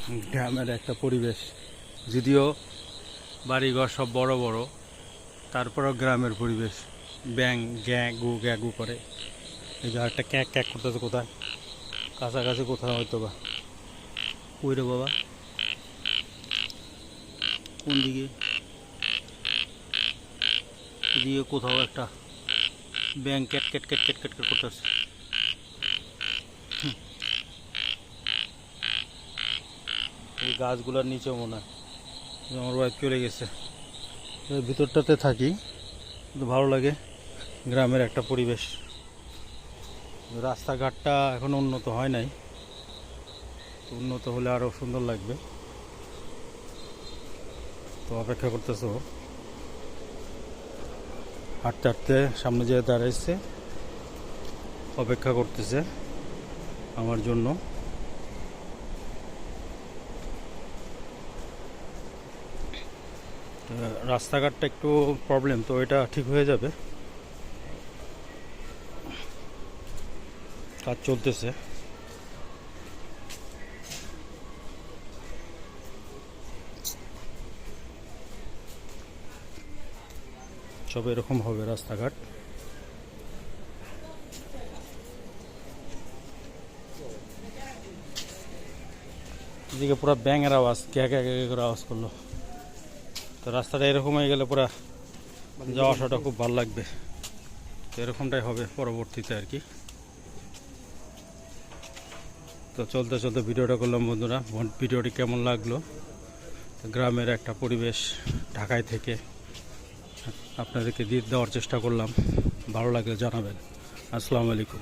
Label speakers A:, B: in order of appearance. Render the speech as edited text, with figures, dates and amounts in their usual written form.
A: গ্রামের একটা পরিবেশ, যদিও বাড়িঘর সব বড় বড়, তারপরেও গ্রামের পরিবেশ। ব্যাং গ্যাগু করে। এই যে একটা ক্যাক ক্যাক করতেছে, কোথায় কাছাকাছি কোথাও হয়তো বা। কই রে বাবা, কোন দিকে? এদিকে কোথাও একটা ব্যাং ক্যাট ক্যাট ক্যাট ক্যাট ক্যাট ক্যাট করতেছে। এই গাছগুলোর নিচে মনে হয় আমার ওয়াইফ চলে গেছে। ভিতরটাতে থাকি, কিন্তু ভালো লাগে গ্রামের একটা পরিবেশ। রাস্তাঘাটটা এখন উন্নত হয় নাই, উন্নত হলে আরও সুন্দর লাগবে। তো অপেক্ষা করতেছো, হাঁটতে হাঁটতে সামনে যেয়ে দাঁড়াইছে, অপেক্ষা করতেছে আমার জন্য। রাস্তাঘাটটা একটু প্রবলেম, তো এটা ঠিক হয়ে যাবে, কাজ চলতেছে। সব এরকম হবে রাস্তাঘাট। এদিকে পুরো ব্যাঙের আওয়াজ, কে করে আওয়াজ করলো। তো রাস্তাটা এরকম হয়ে গেলে পুরা যাওয়া আসাটা খুব ভালো লাগবে। তো এরকমটাই হবে পরবর্তীতে আর কি। তো চলতে চলতে ভিডিওটা করলাম বন্ধুরা। ভিডিওটি কেমন লাগলো? গ্রামের একটা পরিবেশ ঢাকায় থেকে আপনাদেরকে দিয়ে দেওয়ার চেষ্টা করলাম। ভালো লাগলে জানাবেন। আসসালামু আলাইকুম।